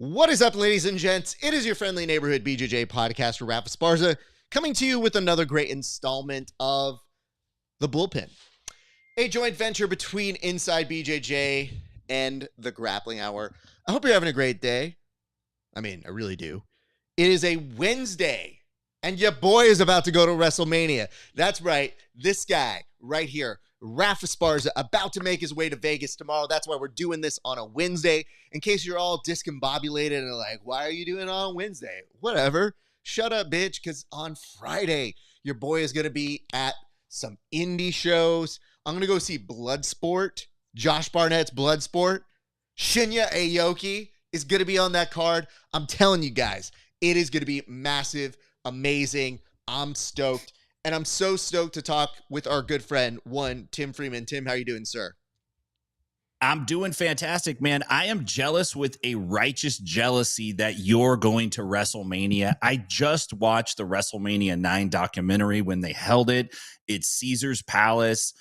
What is up, ladies and gents? It is your friendly neighborhood BJJ podcaster, RAF ESPARZA, coming to you with another great installment of The Bullpen, a joint venture between Inside BJJ and The Grappling Hour. I hope you're having a great day. I mean, I really do. It is a Wednesday, and your boy is about to go to WrestleMania. That's right, this guy right here, RAF ESPARZA, about to make his way to Vegas tomorrow. That's why we're doing this on a Wednesday. In case you're all discombobulated and like, why are you doing it on Wednesday? Whatever. Shut up, bitch, because on Friday, your boy is going to be at some indie shows. I'm going to go see Bloodsport, Josh Barnett's Bloodsport. Shinya Aoki is going to be on that card. I'm telling you guys, it is going to be massive, amazing. I'm stoked. And I'm so stoked to talk with our good friend, Tim Freeman. Tim, how you doing, sir? I'm doing fantastic, man. I am jealous with a righteous jealousy that you're going to WrestleMania. I just watched the WrestleMania 9 documentary when they held it. It's Caesar's Palace,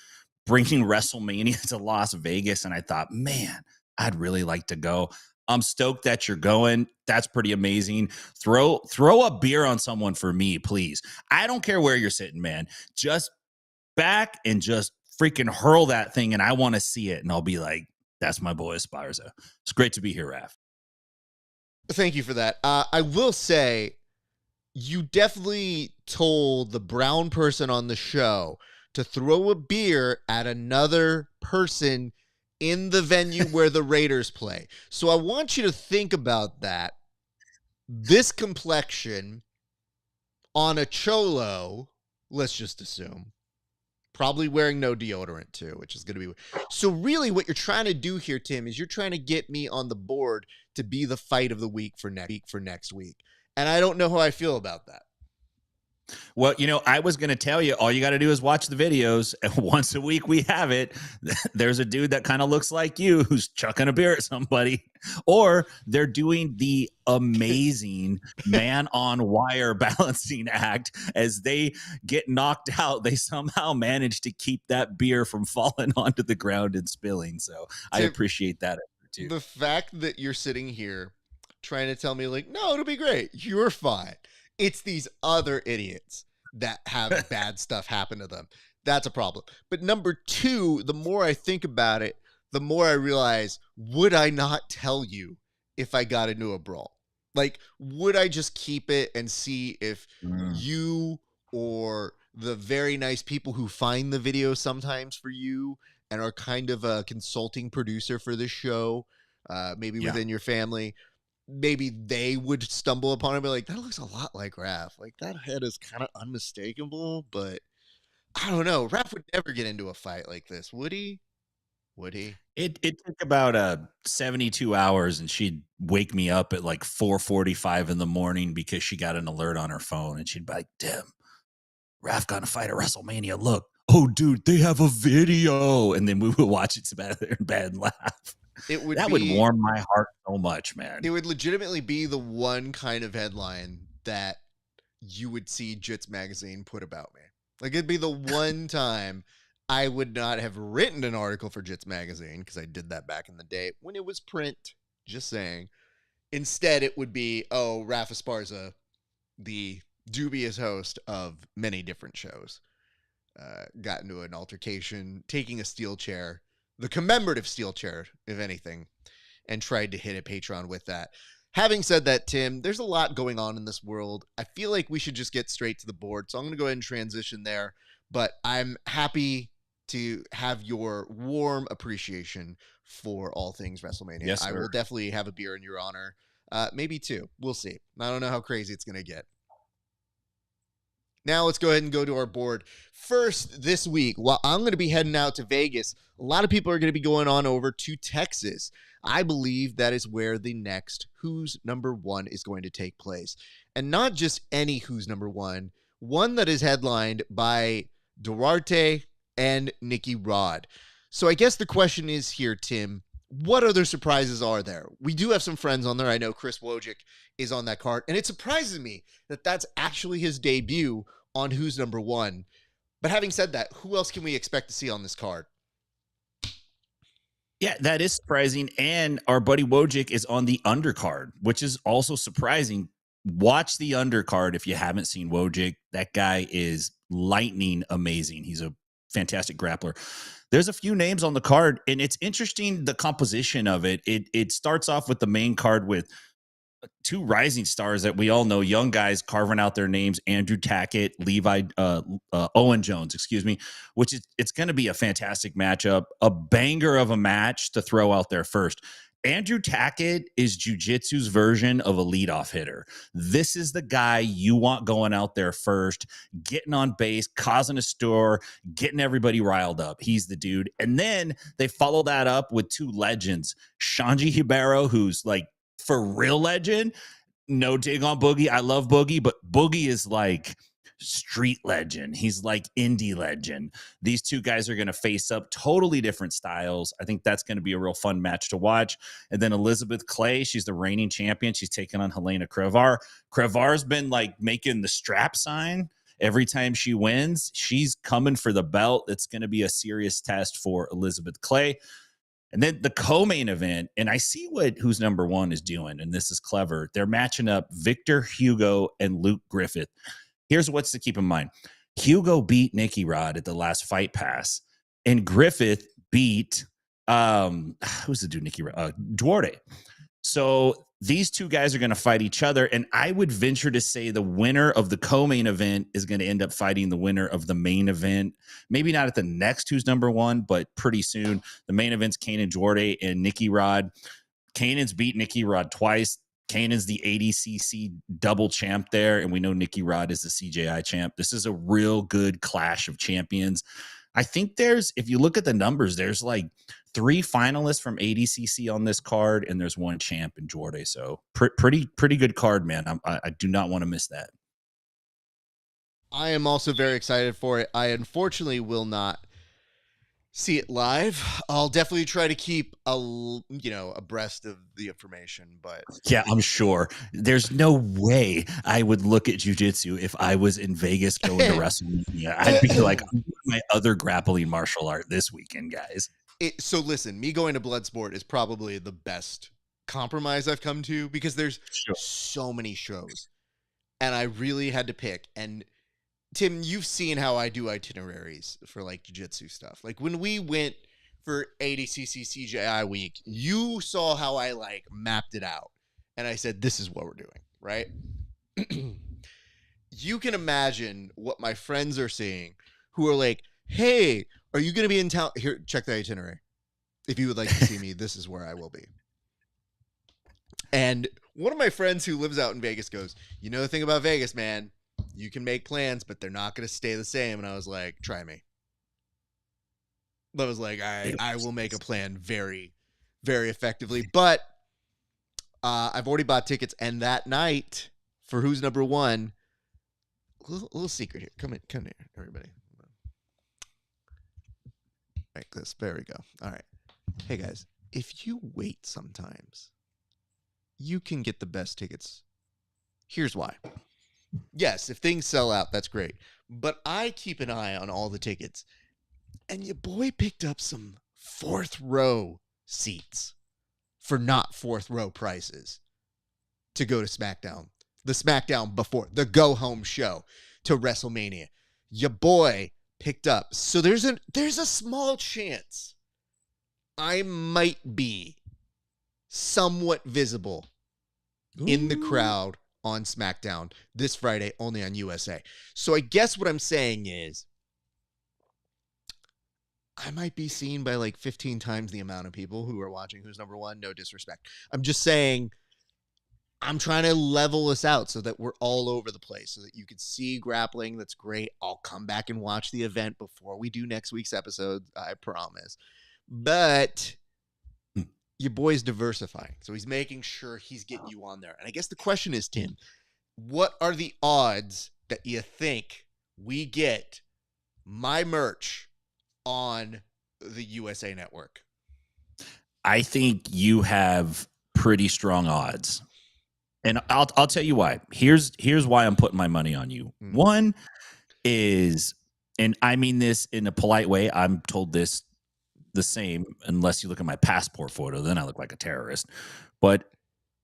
bringing WrestleMania to Las Vegas. And I thought, man, I'd really like to go. I'm stoked that you're going. That's pretty amazing. Throw a beer on someone for me, please. I don't care where you're sitting, man. Just back and just freaking hurl that thing, and I want to see it. And I'll be like, that's my boy Esparza. It's great to be here, Raf. Thank you for that. I will say, you definitely told the brown person on the show to throw a beer at another person in the venue where the Raiders play. So I want you to think about that. This complexion on a cholo, let's just assume, probably wearing no deodorant too, which is going to be. So really what you're trying to do here, Tim, is you're trying to get me on the board to be the fight of the week for next week. And I don't know how I feel about that. Well, I was going to tell you, all you got to do is watch the videos. And once a week we have it. There's a dude that kind of looks like you who's chucking a beer at somebody, or they're doing the amazing man on wire balancing act. As they get knocked out, they somehow manage to keep that beer from falling onto the ground and spilling. So I appreciate that effort too. The fact that you're sitting here trying to tell me like, no, it'll be great. You're fine. It's these other idiots that have bad stuff happen to them. That's a problem. But number two, the more I think about it, the more I realize, would I not tell you if I got into a brawl? Like, would I just keep it and see if you or the very nice people who find the video sometimes for you and are kind of a consulting producer for this show, maybe within your family, maybe they would stumble upon it and be like, that looks a lot like Raph. Like, that head is kind of unmistakable, but I don't know. Raph would never get into a fight like this, would he? It took about 72 hours, and she'd wake me up at like 4:45 in the morning because she got an alert on her phone, and she'd be like, Tim, Raph got a fight at WrestleMania. Look. Oh, dude, they have a video. And then we would watch it in bed and laugh. Would warm my heart so much, man. It would legitimately be the one kind of headline that you would see Jits Magazine put about me. Like, it'd be the one time I would not have written an article for Jits Magazine, because I did that back in the day when it was print, just saying. Instead, it would be, oh, RAF ESPARZA, the dubious host of many different shows, got into an altercation, taking a steel chair, the commemorative steel chair, if anything, and tried to hit a patron with that. Having said that, Tim, there's a lot going on in this world. I feel like we should just get straight to the board, so I'm going to go ahead and transition there. But I'm happy to have your warm appreciation for all things WrestleMania. Yes, sir. I will definitely have a beer in your honor. Maybe two. We'll see. I don't know how crazy it's going to get. Now let's go ahead and go to our board. First, this week, while I'm going to be heading out to Vegas, a lot of people are going to be going on over to Texas. I believe that is where the next Who's Number One is going to take place. And not just any Who's Number One that is headlined by Duarte and Nikki Rod. So I guess the question is here, Tim, what other surprises are there? We do have some friends on there. I know Chris Wojcik is on that card, and it surprises me that that's actually his debut on Who's Number One. But having said that, who else can we expect to see on this card? Yeah, that is surprising. And our buddy Wojcik is on the undercard, which is also surprising. Watch the undercard if you haven't seen Wojcik. That guy is lightning amazing. He's a fantastic grappler. There's a few names on the card, and it's interesting the composition of it. It starts off with the main card with two rising stars that we all know, young guys carving out their names: Andrew Tackett, Owen Jones, excuse me. Which is it's going to be a fantastic matchup, a banger of a match to throw out there first. Andrew Tackett is jiu-jitsu's version of a leadoff hitter. This is the guy you want going out there first, getting on base, causing a stir, getting everybody riled up. He's the dude. And then they follow that up with two legends, Shanji Hibaro, who's like for real legend. No dig on Boogie. I love Boogie, but Boogie is like street legend. He's like indie legend. These two guys are going to face up, totally different styles. I think that's going to be a real fun match to watch. And then Elizabeth Clay, she's the reigning champion. She's taking on Helena Crevar. Crevar's been like making the strap sign every time she wins. She's coming for the belt. It's going to be a serious test for Elizabeth Clay. And then the co-main event, and I see who's number one is doing, and this is clever. They're matching up Victor Hugo and Luke Griffith. Here's what's to keep in mind. Hugo beat Nicky Rod at the last Fight Pass, and Griffith beat who's the dude? Nicky Rod, Duarte. So these two guys are going to fight each other, and I would venture to say the winner of the co-main event is going to end up fighting the winner of the main event. Maybe not at the next who's number one, but pretty soon. The main event's Kanan Duarte and Nicky Rod. Kanan's beat Nicky Rod twice. Kanan's the ADCC double champ there, and we know Nicky Rod is the CJI champ. This is a real good clash of champions. I think if you look at the numbers, there's like 3 finalists from ADCC on this card, and there's 1 champ in Jordan. So pretty good card, man. I do not want to miss that. I am also very excited for it. I unfortunately will not see it live. I'll definitely try to keep abreast of the information, but yeah, I'm sure there's no way I would look at jiu-jitsu if I was in Vegas going to WrestleMania. I'd be like, I'm doing my other grappling martial art this weekend, guys. So listen, me going to Bloodsport is probably the best compromise I've come to, because there's so many shows, and I really had to pick. And Tim, you've seen how I do itineraries for like jiu-jitsu stuff. Like when we went for ADCC CJI week, you saw how I like mapped it out, and I said, this is what we're doing, right? You can imagine what my friends are seeing, who are like, hey, are you going to be in town? Here, check the itinerary. If you would like to see me, this is where I will be. And one of my friends who lives out in Vegas goes, you know the thing about Vegas, man, you can make plans, but they're not going to stay the same. And I was like, try me. I was like, I will make a plan very, very effectively. But I've already bought tickets. And that night, for who's number one, a little secret here. Come here, everybody. Like this. There we go. All right. Hey, guys, if you wait sometimes, you can get the best tickets. Here's why. Yes, if things sell out, that's great. But I keep an eye on all the tickets. And your boy picked up some 4th row seats for not 4th row prices to go to SmackDown. The SmackDown before, the go-home show to WrestleMania. Your boy picked up. So there's a small chance I might be somewhat visible in the crowd on SmackDown this Friday, only on USA. So I guess what I'm saying is I might be seen by like 15 times the amount of people who are watching who's number one. No disrespect. I'm just saying I'm trying to level us out so that we're all over the place, so that you can see grappling. That's great. I'll come back and watch the event before we do next week's episode, I promise. But your boy's diversifying, so he's making sure he's getting you on there. And I guess the question is, Tim, what are the odds that you think we get my merch on the USA Network? I think you have pretty strong odds. And I'll tell you why. Here's why I'm putting my money on you. One is, and I mean this in a polite way, I'm told this the same unless you look at my passport photo. Then I look like a terrorist. But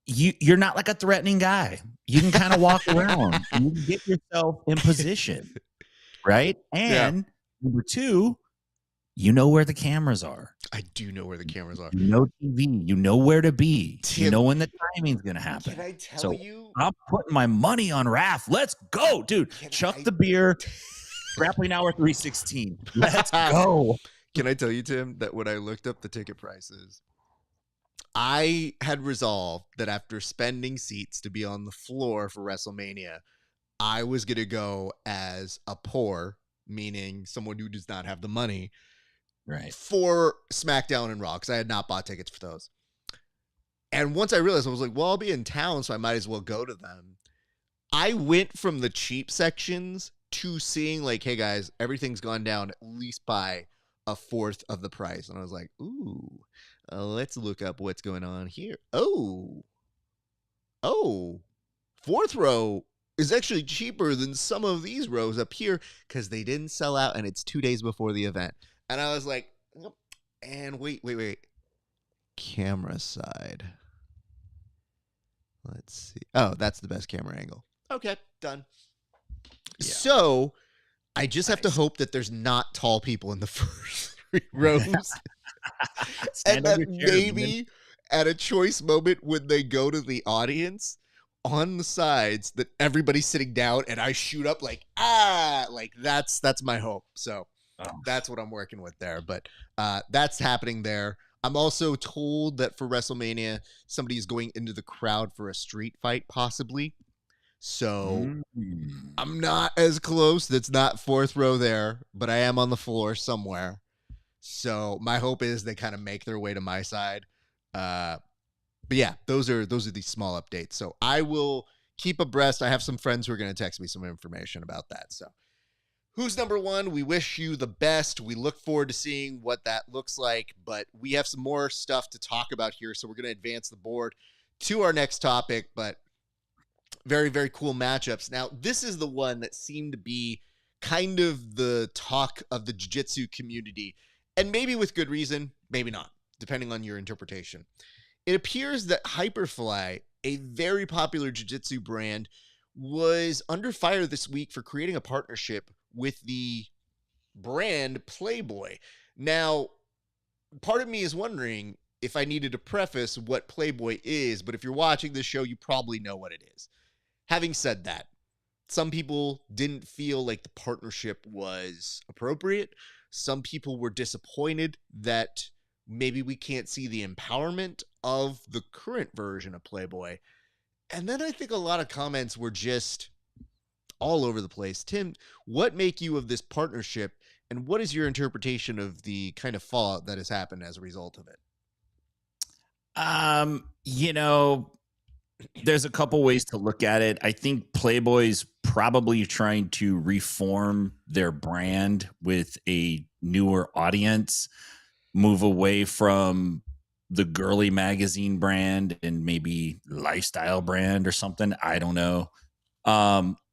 you're not like a threatening guy. You can kind of walk around and you can get yourself in position, right? And number two, you know where the cameras are. I do know where the cameras are. You know TV. You know where to be. Tim, you know when the timing's going to happen. Can I tell you? I'm putting my money on RAF. Let's go, dude. Chuck the beer. Grappling hour 316. Let's go. Can I tell you, Tim, that when I looked up the ticket prices, I had resolved that after spending seats to be on the floor for WrestleMania, I was going to go as a poor, meaning someone who does not have the money, right, for SmackDown and Raw, because I had not bought tickets for those. And once I realized, I was like, well, I'll be in town, so I might as well go to them. I went from the cheap sections to seeing like, hey guys, everything's gone down at least by a fourth of the price. And I was like, ooh, let's look up what's going on here. Oh, fourth row is actually cheaper than some of these rows up here because they didn't sell out and it's 2 days before the event. And I was like, and wait. Camera side. Let's see. Oh, that's the best camera angle. Okay, done. Yeah. So I just have to hope that there's not tall people in the first 3 rows. And that maybe at a choice moment when they go to the audience on the sides that everybody's sitting down and I shoot up like that's my hope. So that's what I'm working with there. But that's happening there. I'm also told that for WrestleMania, somebody's going into the crowd for a street fight, possibly. So I'm not as close. That's not fourth row there, but I am on the floor somewhere. So my hope is they kind of make their way to my side. But yeah, those are the small updates. So I will keep abreast. I have some friends who are going to text me some information about that. So who's number one? We wish you the best. We look forward to seeing what that looks like, but we have some more stuff to talk about here. So we're going to advance the board to our next topic, but very, very cool matchups. Now, this is the one that seemed to be kind of the talk of the jiu-jitsu community, and maybe with good reason, maybe not, depending on your interpretation. It appears that Hyperfly, a very popular jiu-jitsu brand, was under fire this week for creating a partnership with the brand Playboy. Now, part of me is wondering if I needed to preface what Playboy is, but if you're watching this show, you probably know what it is. Having said that, some people didn't feel like the partnership was appropriate. Some people were disappointed that maybe we can't see the empowerment of the current version of Playboy. And then I think a lot of comments were just all over the place. Tim, what make you of this partnership, and what is your interpretation of the kind of fallout that has happened as a result of it? There's a couple ways to look at it. I think Playboy's probably trying to reform their brand with a newer audience, move away from the girly magazine brand and maybe lifestyle brand or something. I don't know.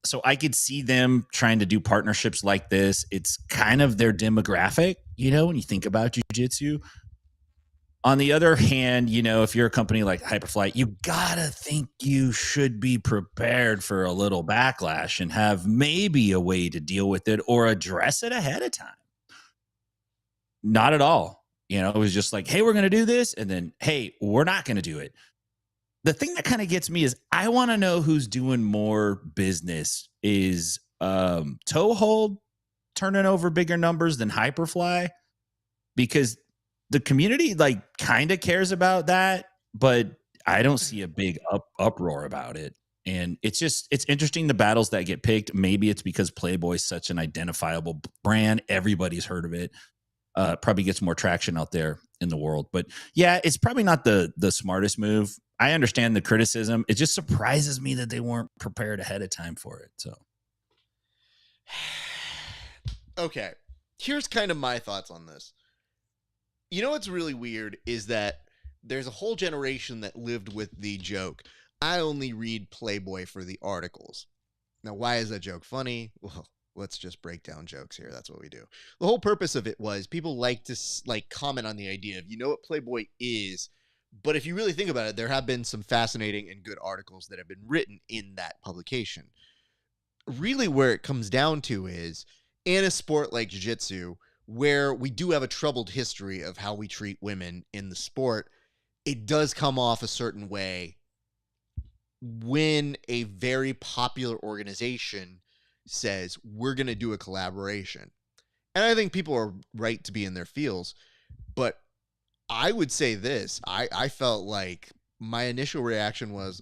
So I could see them trying to do partnerships like this. It's kind of their demographic, when you think about jiu-jitsu. On the other hand, if you're a company like Hyperfly, you gotta think you should be prepared for a little backlash and have maybe a way to deal with it or address it ahead of time. Not at all. It was just like, hey, we're going to do this. And then, hey, we're not going to do it. The thing that kind of gets me is I want to know who's doing more business. Is Toehold turning over bigger numbers than Hyperfly? Because the community kind of cares about that, but I don't see a big uproar about it. And it's interesting the battles that get picked. Maybe it's because Playboy's such an identifiable brand. Everybody's heard of it. Probably gets more traction out there in the world. But yeah, it's probably not the smartest move. I understand the criticism. It just surprises me that they weren't prepared ahead of time for it. So, okay, here's kind of my thoughts on this. What's really weird is that there's a whole generation that lived with the joke, I only read Playboy for the articles. Now, why is that joke funny? Well, let's just break down jokes here. That's what we do. The whole purpose of it was people like to comment on the idea of, you know what Playboy is, but if you really think about it, there have been some fascinating and good articles that have been written in that publication. Really where it comes down to is in a sport like jiu-jitsu, where we do have a troubled history of how we treat women in the sport, it does come off a certain way when a very popular organization says, we're going to do a collaboration. And I think people are right to be in their feels, but I would say this. I felt like my initial reaction was,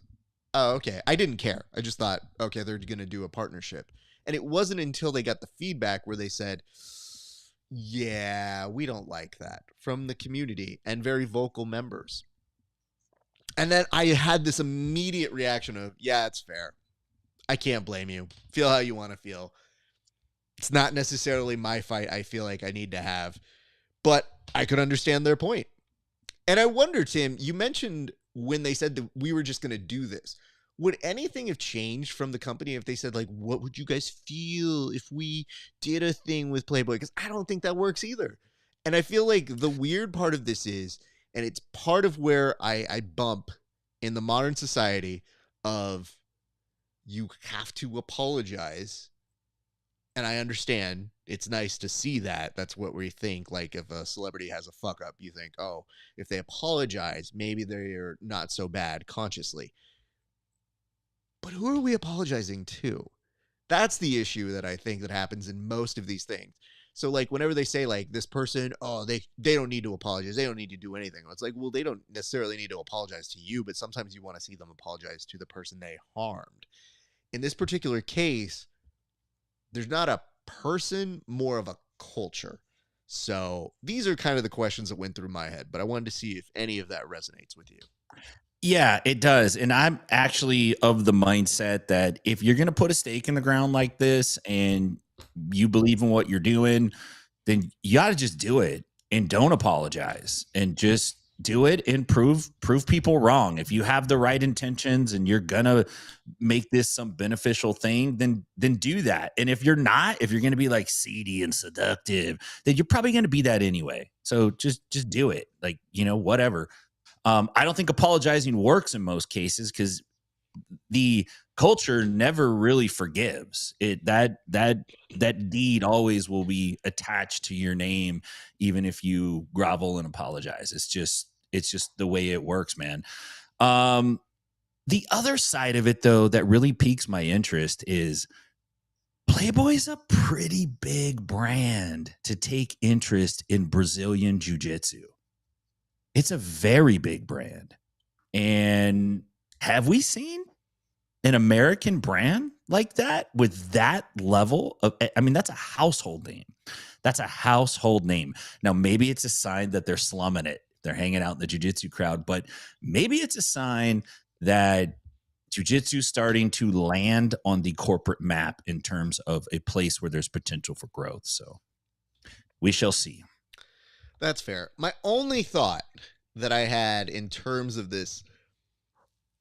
oh, okay. I didn't care. I just thought, okay, they're going to do a partnership. And it wasn't until they got the feedback where they said, yeah, we don't like that from the community and very vocal members. And then I had this immediate reaction of, yeah, it's fair. I can't blame you. Feel how you want to feel. It's not necessarily my fight I feel like I need to have, but I could understand their point. And I wonder, Tim, you mentioned when they said that we were just going to do this. Would anything have changed from the company if they said, like, what would you guys feel if we did a thing with Playboy? Because I don't think that works either. And I feel like the weird part of this is, and it's part of where I bump in the modern society of you have to apologize. And I understand it's nice to see that. That's what we think. Like if a celebrity has a fuck up, you think, oh, if they apologize, maybe they're not so bad consciously. But who are we apologizing to? That's the issue that I think that happens in most of these things. So like whenever they say like this person, oh, they don't need to apologize. They don't need to do anything. It's like, well, they don't necessarily need to apologize to you, but sometimes you want to see them apologize to the person they harmed. In this particular case, there's not a person, more of a culture. So these are kind of the questions that went through my head, but I wanted to see if any of that resonates with you. Yeah, it does. And I'm actually of the mindset that if you're going to put a stake in the ground like this and you believe in what you're doing, then you got to just do it and don't apologize and just do it and prove people wrong. If you have the right intentions and you're going to make this some beneficial thing, then do that. And if you're not, if you're going to be like seedy and seductive, then you're probably going to be that anyway. So just do it. Like, whatever. I don't think apologizing works in most cases because the culture never really forgives it. That deed always will be attached to your name, even if you grovel and apologize. It's just the way it works, man. The other side of it, though, that really piques my interest is Playboy's a pretty big brand to take interest in Brazilian jiu-jitsu. It's a very big brand. And have we seen an American brand like that with that level of, I mean, that's a household name. That's a household name. Now, maybe it's a sign that they're slumming it. They're hanging out in the jiu-jitsu crowd, but maybe it's a sign that jiu-jitsu is starting to land on the corporate map in terms of a place where there's potential for growth. So we shall see. That's fair. My only thought that I had in terms of this,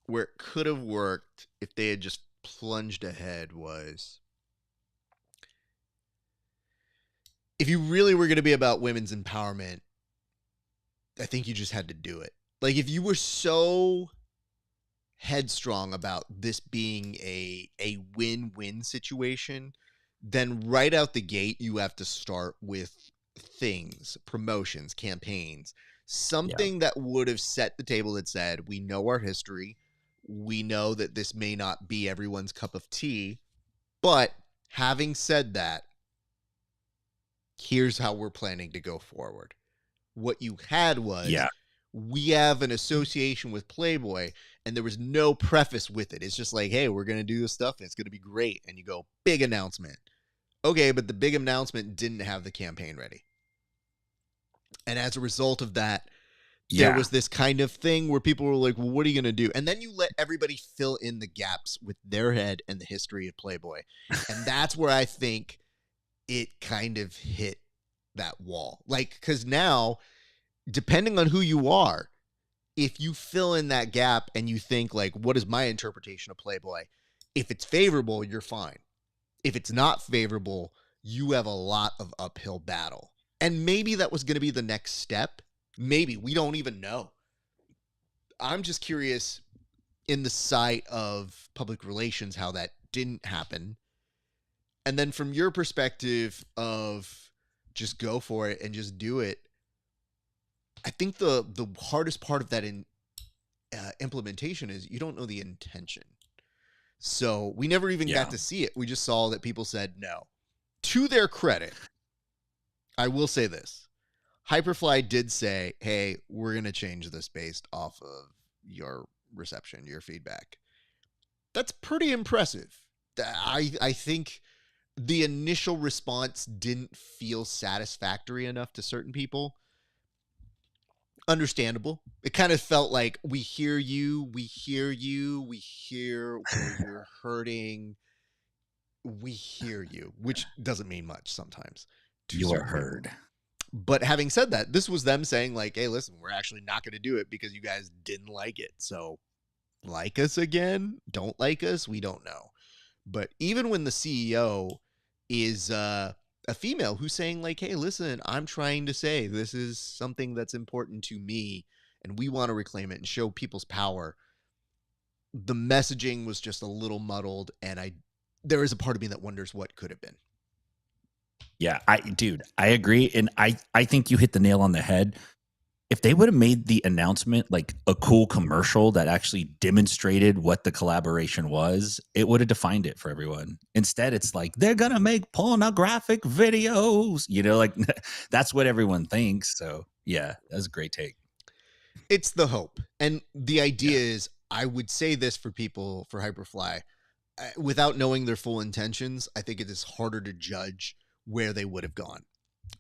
where it could have worked if they had just plunged ahead, was if you really were going to be about women's empowerment, I think you just had to do it. Like if you were so headstrong about this being a win-win situation, then right out the gate, you have to start with things, promotions, campaigns, something that would have set the table that said, we know our history. We know that this may not be everyone's cup of tea, but having said that, here's how we're planning to go forward. What you had was, we have an association with Playboy, and there was no preface with it. It's just like, hey, we're going to do this stuff, and it's going to be great. And you go, big announcement. Okay, but the big announcement didn't have the campaign ready. And as a result of that, there was this kind of thing where people were like, well, what are you going to do? And then you let everybody fill in the gaps with their head and the history of Playboy. And that's where I think it kind of hit that wall. Like, because now, depending on who you are, if you fill in that gap and you think like, what is my interpretation of Playboy? If it's favorable, you're fine. if it's not favorable, you have a lot of uphill battle. And maybe that was going to be the next step. Maybe. We don't even know. I'm just curious, in the sight of public relations, how that didn't happen. And then from your perspective of just go for it and just do it, I think the hardest part of that implementation is you don't know the intention. So we never even got to see it. We just saw that people said no. To their credit, I will say this. Hyperfly did say, hey, we're going to change this based off of your reception, your feedback. That's pretty impressive. I think the initial response didn't feel satisfactory enough to certain people. Understandable. It kind of felt like, we hear you, we hear you, we hear where you're hurting, we hear you, which doesn't mean much sometimes. You are heard. But having said that, this was them saying like, hey, listen, we're actually not going to do it because you guys didn't like it. So like us again, don't like us, we don't know. But even when the CEO is a female who's saying like, hey, listen, I'm trying to say this is something that's important to me and we want to reclaim it and show people's power, the messaging was just a little muddled, and there is a part of me that wonders what could have been. Yeah, I agree. And I think you hit the nail on the head. If they would have made the announcement like a cool commercial that actually demonstrated what the collaboration was, it would have defined it for everyone. Instead, it's like, they're going to make pornographic videos, like that's what everyone thinks. So yeah, that's a great take. It's the hope. And the idea is, I would say this for people, for Hyperfly, without knowing their full intentions, I think it is harder to judge where they would have gone.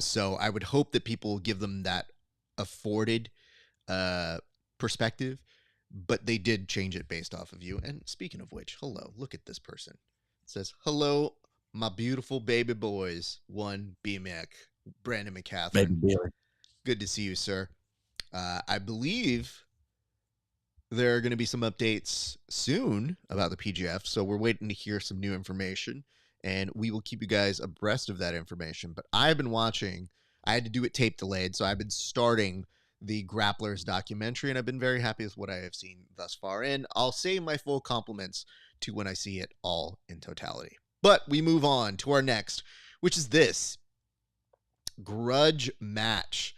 So I would hope that people give them that afforded perspective, but they did change it based off of you. And speaking of which, hello, look at this person. It says, hello, my beautiful baby boys. One, B-Mac, Brandon McCatherine. Good to see you, sir. I believe there are going to be some updates soon about the PGF, so we're waiting to hear some new information, and we will keep you guys abreast of that information. But I've been watching, I had to do it tape delayed, so I've been starting the Grapplers documentary, and I've been very happy with what I have seen thus far, and I'll say my full compliments to when I see it all in totality. But we move on to our next, which is this grudge match.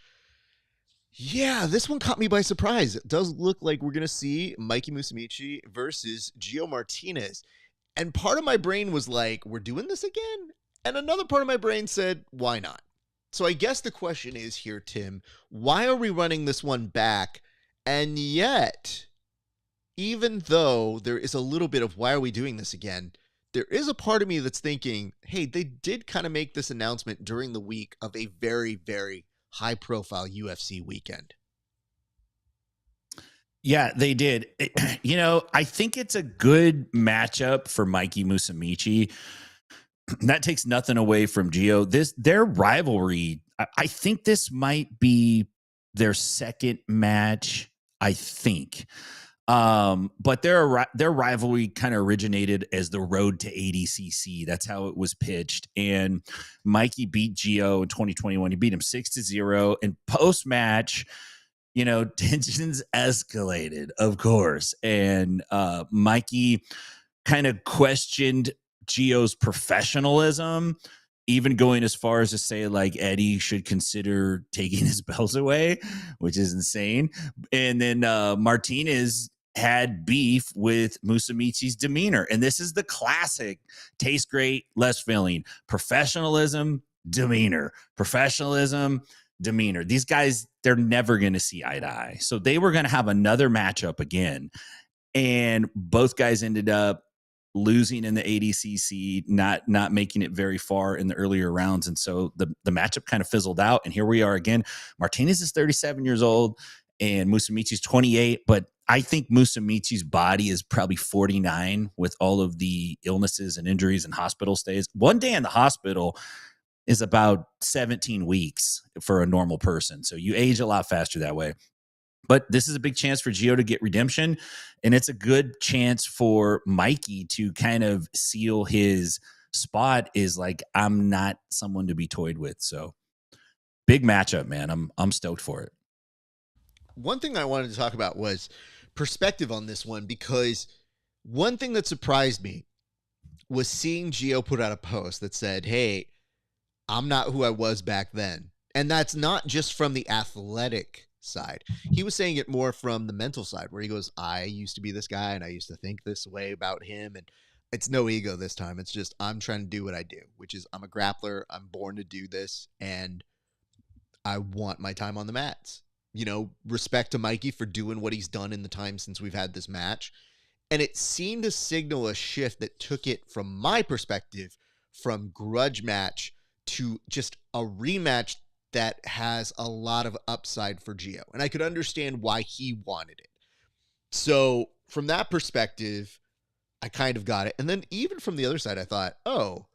Yeah, this one caught me by surprise. It does look like we're going to see Mikey Musumeci versus Gio Martinez. And part of my brain was like, we're doing this again? And another part of my brain said, why not? So I guess the question is here, Tim, why are we running this one back? And yet, even though there is a little bit of why are we doing this again, there is a part of me that's thinking, hey, they did kind of make this announcement during the week of a very, very high-profile UFC weekend. Yeah, they did. I think it's a good matchup for Mikey Musumeci. That takes nothing away from Gio. Their rivalry, I think this might be their second match, I think. But their rivalry kind of originated as the road to ADCC. That's how it was pitched. And Mikey beat Gio in 2021. He beat him 6-0. And post-match, tensions escalated, of course. And Mikey kind of questioned Gio's professionalism, even going as far as to say like Eddie should consider taking his belt away, which is insane. And then Martinez had beef with Musumeci's demeanor. And this is the classic tastes great, less filling. Professionalism, demeanor. Professionalism, demeanor. These guys, they're never going to see eye to eye. So they were going to have another matchup again. And both guys ended up losing in the ADCC, not making it very far in the earlier rounds. And so the matchup kind of fizzled out. And here we are again. Martinez is 37 years old and Musumeci's 28, but I think Musumeci's body is probably 49 with all of the illnesses and injuries and hospital stays. One day in the hospital is about 17 weeks for a normal person. So you age a lot faster that way. But this is a big chance for Gio to get redemption, and it's a good chance for Mikey to kind of seal his spot is like, I'm not someone to be toyed with. So big matchup, man. I'm stoked for it. One thing I wanted to talk about was perspective on this one, because one thing that surprised me was seeing Gio put out a post that said, hey, I'm not who I was back then. And that's not just from the athletic side. He was saying it more from the mental side, where he goes, I used to be this guy and I used to think this way about him. And it's no ego this time. It's just, I'm trying to do what I do, which is I'm a grappler. I'm born to do this. And I want my time on the mats. You know, respect to Mikey for doing what he's done in the time since we've had this match. And it seemed to signal a shift that took it, from my perspective, from grudge match to just a rematch that has a lot of upside for Gio. And I could understand why he wanted it. So from that perspective, I kind of got it. And then even from the other side, I thought, oh,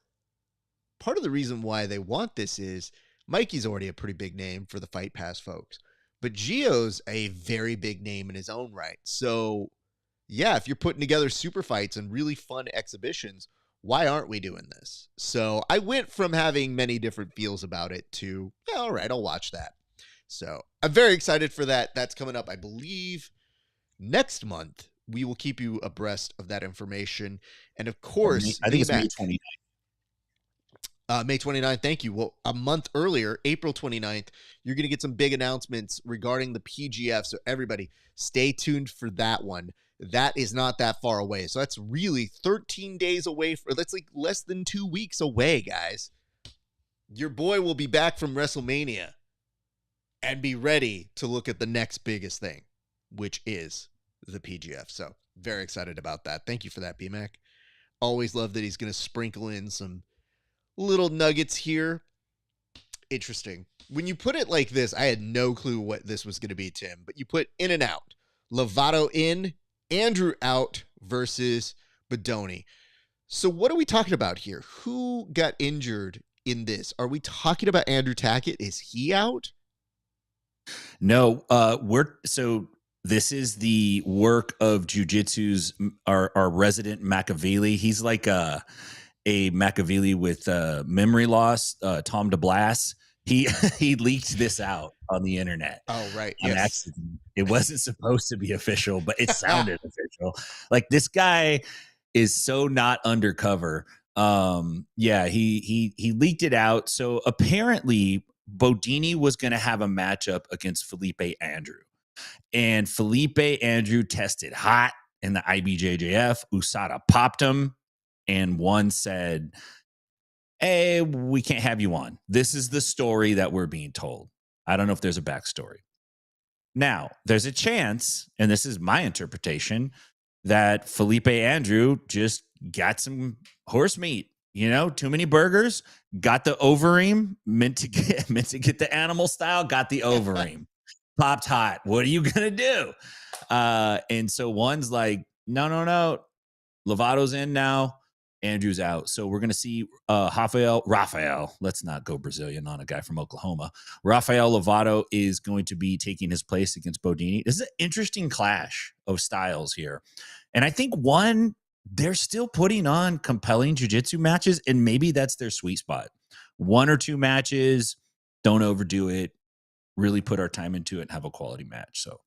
part of the reason why they want this is Mikey's already a pretty big name for the Fight Pass folks, but Gio's a very big name in his own right. So yeah, if you're putting together super fights and really fun exhibitions, why aren't we doing this? So I went from having many different feels about it to, yeah, all right, I'll watch that. So I'm very excited for that. That's coming up, I believe, next month. We will keep you abreast of that information. And of course, I think it's May 29th. May 29th, thank you. Well, a month earlier, April 29th, you're going to get some big announcements regarding the PGF. So everybody, stay tuned for that one. That is not that far away. So that's really 13 days away. That's like less than 2 weeks away, guys. Your boy will be back from WrestleMania and be ready to look at the next biggest thing, which is the PGF. So very excited about that. Thank you for that, BMAC. Always love that he's going to sprinkle in some little nuggets here. Interesting. When you put it like this, I had no clue what this was going to be, Tim, but you put in and out. Lovato in, Andrew out versus Bodoni. So what are we talking about here? Who got injured in this? Are we talking about Andrew Tackett? Is he out? No, this is the work of Jiu-Jitsu's our resident Machiavelli. He's like a Machiavelli with memory loss, Tom DeBlas. He leaked this out on the internet. Oh, right. Yes. Accident. It wasn't supposed to be official, but it sounded official. Like, this guy is so not undercover. Yeah, he leaked it out. So apparently Bodini was going to have a matchup against Felipe Andrew. And Felipe Andrew tested hot in the IBJJF. USADA popped him. And one said, hey, we can't have you on. This is the story that we're being told. I don't know if there's a backstory. Now, there's a chance, and this is my interpretation, that Felipe Andrew just got some horse meat, too many burgers, got the overeem, meant to get the animal style, got the overeem, popped hot. What are you going to do? And so one's like, no, Lovato's in now. Andrew's out. So we're going to see Rafael. Let's not go Brazilian on a guy from Oklahoma. Rafael Lovato is going to be taking his place against Bodini. This is an interesting clash of styles here. And I think they're still putting on compelling jiu-jitsu matches, and maybe that's their sweet spot. 1 or 2 matches, don't overdo it, really put our time into it and have a quality match. So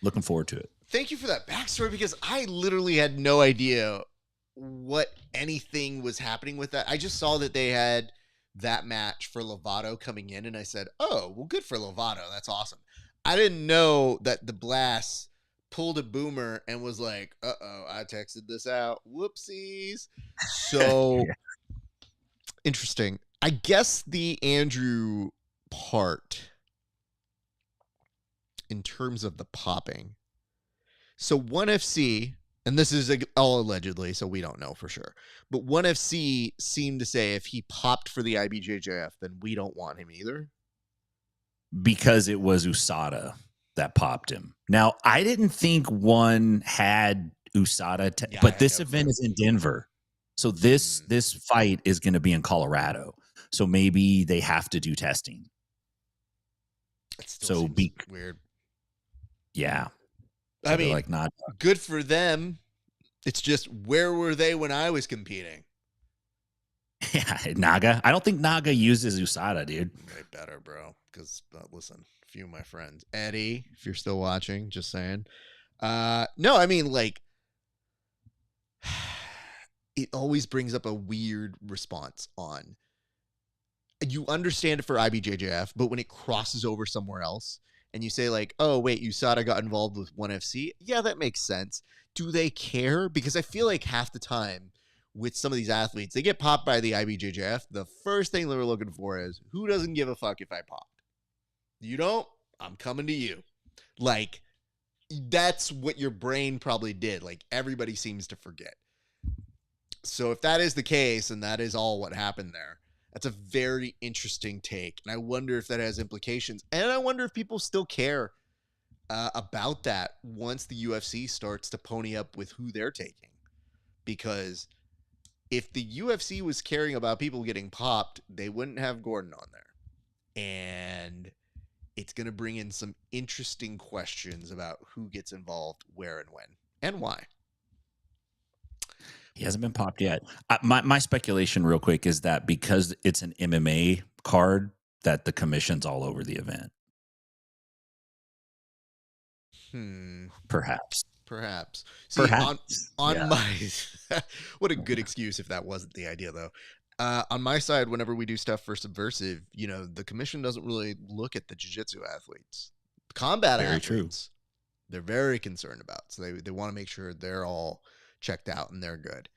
looking forward to it. Thank you for that backstory, because I literally had no idea what anything was happening with that. I just saw that they had that match for Lovato coming in, and I said, oh, well, good for Lovato. That's awesome. I didn't know that the Blast pulled a boomer and was like, uh-oh, I texted this out. Whoopsies. So interesting. I guess the Andrew part in terms of the popping. So 1FC, and this is all allegedly, so we don't know for sure, but 1FC seemed to say if he popped for the IBJJF, then we don't want him either. Because it was USADA that popped him. Now, I didn't think one had USADA, but this event is in Denver. So this fight is going to be in Colorado. So maybe they have to do testing. So weird. Yeah. So I mean, not good for them. It's just, where were they when I was competing? Yeah, Naga. I don't think Naga uses USADA, dude. They better, bro. Because listen, a few of my friends, Eddie, if you're still watching, just saying. No, I mean, like, it always brings up a weird response on. You understand it for IBJJF, but when it crosses over somewhere else, and you say like, "Oh wait, USADA got involved with 1FC," yeah, that makes sense. Do they care? Because I feel like half the time with some of these athletes, they get popped by the IBJJF. The first thing they're looking for is, who doesn't give a fuck if I popped? You don't? I'm coming to you. Like, that's what your brain probably did. Like, everybody seems to forget. So if that is the case, and that is all what happened there, that's a very interesting take. And I wonder if that has implications. And I wonder if people still care about that once the UFC starts to pony up with who they're taking. Because if the UFC was caring about people getting popped, they wouldn't have Gordon on there. And it's going to bring in some interesting questions about who gets involved, where and when, and why. He hasn't been popped yet. My speculation real quick is that because it's an MMA card, that the commission's all over the event. Perhaps. See, Perhaps. On my what a good excuse if that wasn't the idea, though. On my side, whenever we do stuff for Subversive, you know, the commission doesn't really look at the jiu-jitsu athletes. Combat Very athletes, they're very concerned about. So they want to make sure they're all checked out and they're good.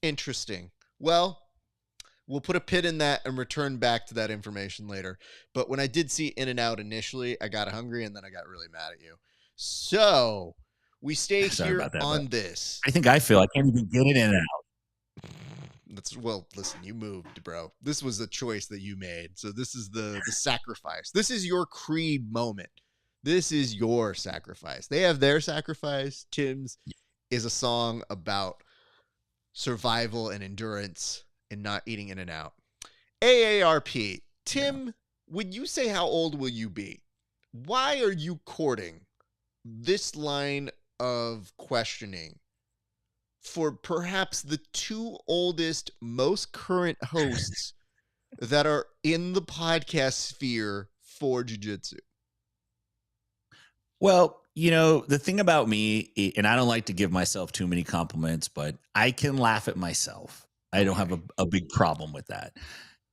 Interesting. Well, we'll put a pin in that and return back to that information later. But when I did see In and Out initially, I got hungry and then I got really mad at you. So we stay here on this. I think I feel I can't even get it in and out. Well, listen, you moved, bro. This was a choice that you made. So this is the sacrifice. This is your Creed moment. This is your sacrifice. They have their sacrifice. Tim's is a song about survival and endurance and not eating In and Out. AARP. Tim, when you say how old will you be, why are you courting this line of questioning for perhaps the two oldest, most current hosts that are in the podcast sphere for jiu-jitsu? Well, you know, the thing about me, and I don't like to give myself too many compliments, but I can laugh at myself. I don't have a big problem with that.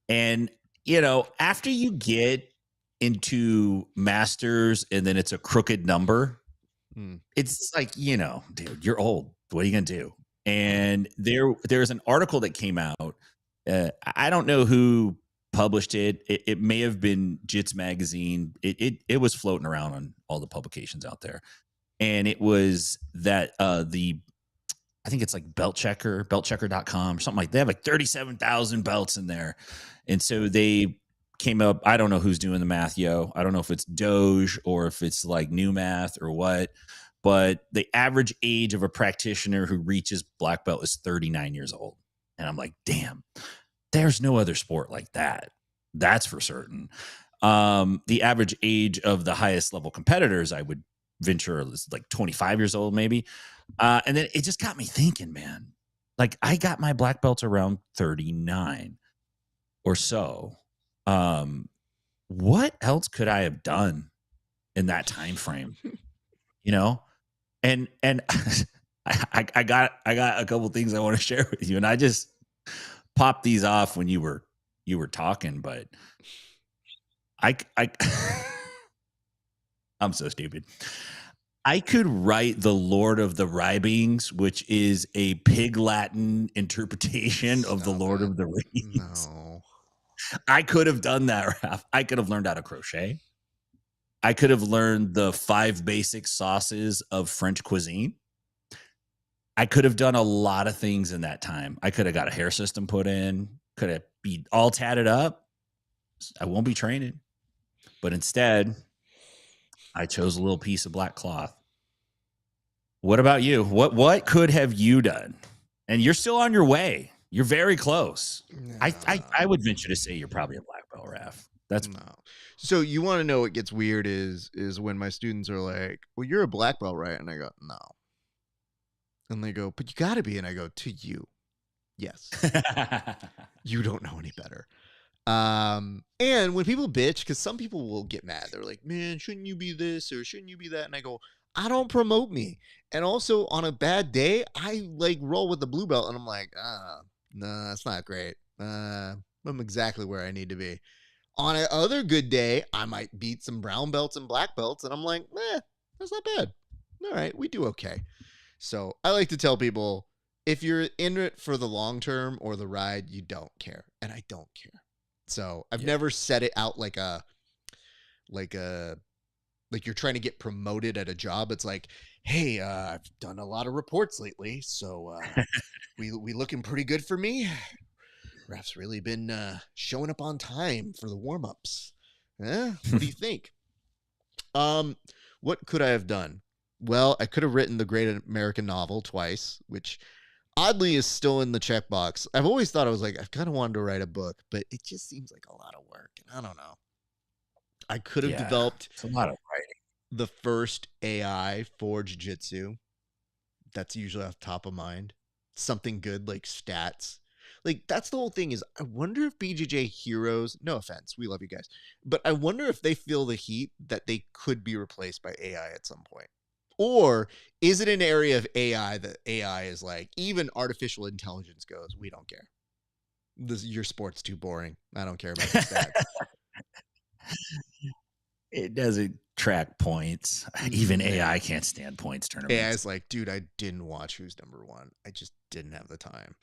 And, you know, after you get into masters and then it's a crooked number, it's like, you know, dude, you're old. What are you going to do? And there's an article that came out. I don't know who published it. It may have been Jits Magazine. It was floating around on all the publications out there. And it was that I think it's like beltchecker.com or something like that. They have like 37,000 belts in there. And so they came up, I don't know who's doing the math, yo. I don't know if it's Doge or if it's like new math or what, but the average age of a practitioner who reaches black belt is 39 years old. And I'm like, damn, there's no other sport like that. That's for certain. The average age of the highest level competitors, I would venture, is like 25 years old, maybe. And then it just got me thinking, man, like I got my black belt around 39 or so. What else could I have done in that time frame? You know? And I got a couple things I want to share with you, and I just popped these off when you were talking, but I'm so stupid. I could write the Lord of the Rybings, which is a Pig Latin interpretation of the Lord of the Rings. No. I could have done that, Raph. I could have learned how to crochet. I could have learned the 5 basic sauces of French cuisine. I could have done a lot of things in that time. I could have got a hair system put in, could have be all tatted up. I won't be training. But instead, I chose a little piece of black cloth. What about you? What could have you done? And you're still on your way. You're very close. No. I would venture to say you're probably a black belt, Raph. That's no. So you want to know what gets weird is when my students are like, well, you're a black belt, right? And I go, no. And they go, but you got to be. And I go, to you. Yes. You don't know any better. And when people bitch, because some people will get mad, they're like, man, shouldn't you be this or shouldn't you be that? And I go, I don't promote me. And also on a bad day, I like roll with the blue belt and I'm like, nah, that's not great. I'm exactly where I need to be. On a other good day, I might beat some brown belts and black belts, and I'm like, that's not bad. All right, we do okay. So I like to tell people, if you're in it for the long term or the ride, you don't care. And I don't care. So I've never set it out like you're trying to get promoted at a job. It's like, hey, I've done a lot of reports lately, so we looking pretty good for me. Raf's really been showing up on time for the warm-ups. What do you think? What could I have done? Well, I could have written the Great American Novel twice, which oddly is still in the checkbox. I've always thought, I was like, I've kind of wanted to write a book, but it just seems like a lot of work. And I don't know. I could have developed it's a lot of writing. The first AI for jiu-jitsu. That's usually off top of mind. Something good like stats. Like, that's the whole thing is, I wonder if BJJ heroes, no offense, we love you guys, but I wonder if they feel the heat that they could be replaced by AI at some point. Or is it an area of AI that AI is like, even artificial intelligence goes, we don't care. Your sport's too boring. I don't care about the stats. It doesn't track points. Even AI can't stand points tournaments. AI is like, dude, I didn't watch Who's Number One. I just didn't have the time.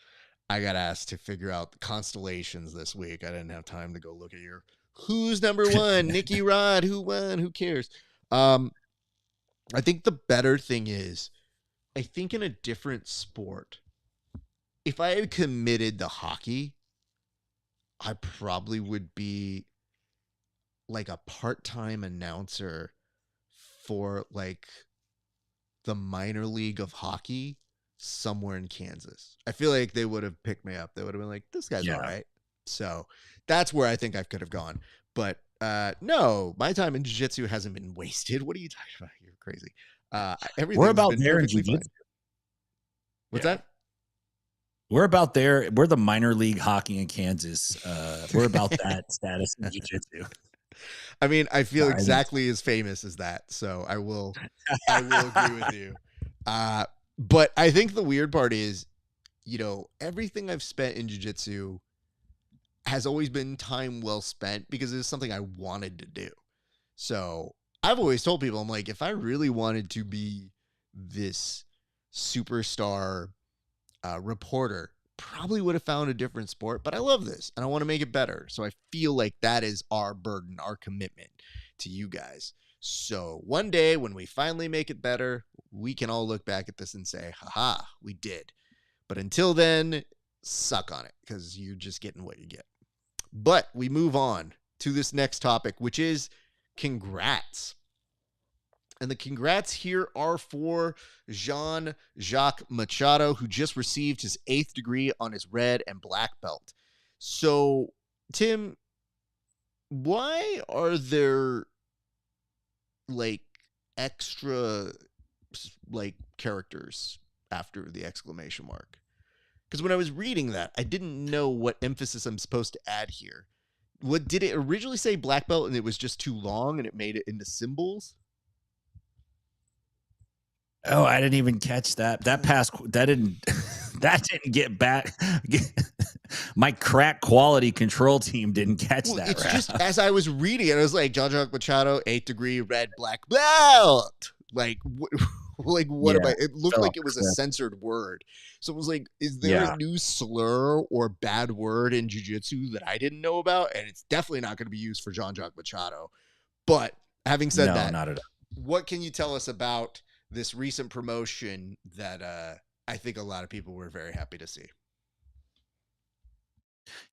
I got asked to figure out the constellations this week. I didn't have time to go look at your Who's Number One, Nikki Rod, who won, who cares? I think the better thing is, I think in a different sport, if I had committed to hockey, I probably would be like a part-time announcer for like the minor league of hockey somewhere in Kansas. I feel like they would have picked me up. They would have been like, this guy's all right. So that's where I think I could have gone. But no, my time in jiu-jitsu hasn't been wasted. What are you talking about? You're crazy. We're about there in jiu-jitsu. What's that? We're about there. We're the minor league hockey in Kansas. We're about that status in jiu-jitsu. I mean, I feel exactly as famous as that. So I will agree with you. But I think the weird part is, everything I've spent in jiu-jitsu has always been time well spent because it's something I wanted to do. So I've always told people, I'm like, if I really wanted to be this superstar reporter, probably would have found a different sport, but I love this and I want to make it better. So I feel like that is our burden, our commitment to you guys. So one day when we finally make it better, we can all look back at this and say, haha, we did. But until then, suck on it because you're just getting what you get. But we move on to this next topic, which is congrats. And the congrats here are for Jean-Jacques Machado, who just received his 8th degree on his red and black belt. So, Tim, why are there extra characters after the exclamation mark? Because when I was reading that, I didn't know what emphasis I'm supposed to add here. What did it originally say black belt and it was just too long and it made it into symbols? Oh, I didn't even catch that. That didn't get back. My crack quality control team didn't catch that. It's just as I was reading it, I was like, Jean-Jacques Machado, 8th degree, red, black belt. What am I? It looked like it was a censored word. So it was like, is there a new slur or bad word in jiu-jitsu that I didn't know about? And it's definitely not going to be used for Jean-Jacques Machado. But having said that, not at all. What can you tell us about this recent promotion that I think a lot of people were very happy to see?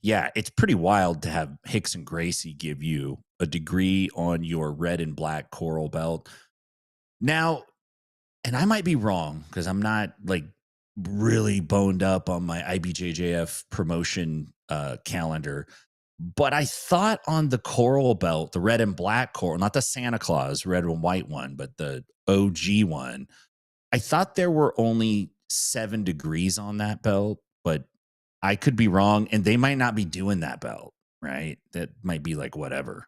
Yeah, it's pretty wild to have Hicks and Gracie give you a degree on your red and black coral belt. Now, and I might be wrong because I'm not really boned up on my IBJJF promotion calendar, but I thought on the coral belt, the red and black coral, not the Santa Claus red and white one, but the OG one, I thought there were only 7 degrees on that belt, but I could be wrong, and they might not be doing that belt, right? That might be like whatever.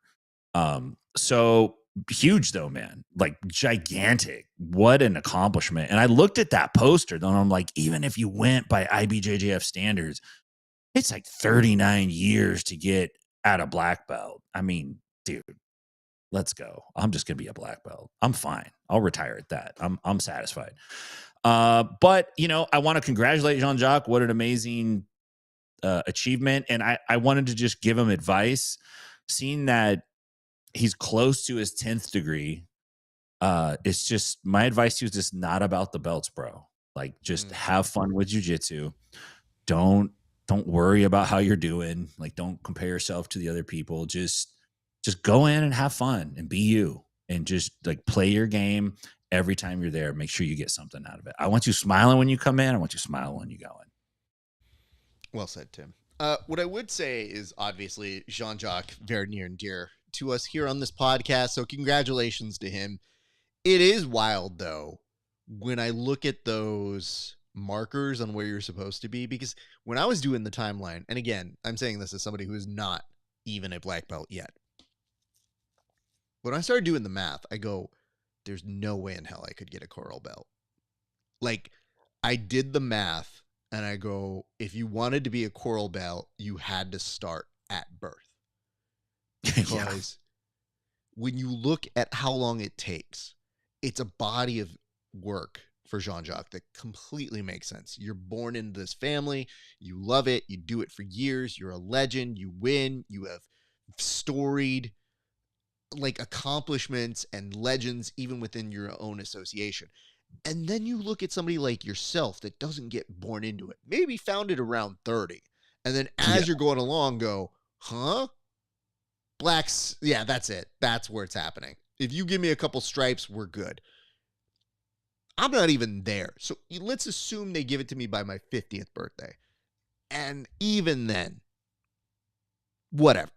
So huge though, man, like gigantic. What an accomplishment. And I looked at that poster, and I'm like, even if you went by IBJJF standards, it's like 39 years to get at a black belt. I mean, dude, let's go. I'm just gonna be a black belt. I'm fine. I'll retire at that. I'm satisfied. But you know, I want to congratulate Jean-Jacques. What an amazing achievement. And I wanted to just give him advice, seeing that he's close to his 10th degree. It's just my advice to you is just not about the belts, bro. Like, just have fun with jiu-jitsu. Don't worry about how you're doing. Like, don't compare yourself to the other people. Just go in and have fun and be you, and just like play your game. Every time you're there, make sure you get something out of it. I want you smiling when you come in. I want you smiling when you go in. Well said, Tim. What I would say is, obviously, Jean-Jacques, very near and dear to us here on this podcast, so congratulations to him. It is wild, though, when I look at those markers on where you're supposed to be, because when I was doing the timeline, and again, I'm saying this as somebody who is not even a black belt yet, when I started doing the math, I go, there's no way in hell I could get a coral belt. Like, I did the math, and I go, if you wanted to be a coral belt, you had to start at birth. Because when you look at how long it takes, it's a body of work for Jean-Jacques that completely makes sense. You're born into this family. You love it. You do it for years. You're a legend. You win. You have storied like accomplishments and legends even within your own association. And then you look at somebody like yourself that doesn't get born into it, maybe found it around 30. And then as you're going along, go, huh? Blacks, yeah, that's it. That's where it's happening. If you give me a couple stripes, we're good. I'm not even there. So let's assume they give it to me by my 50th birthday. And even then, whatever.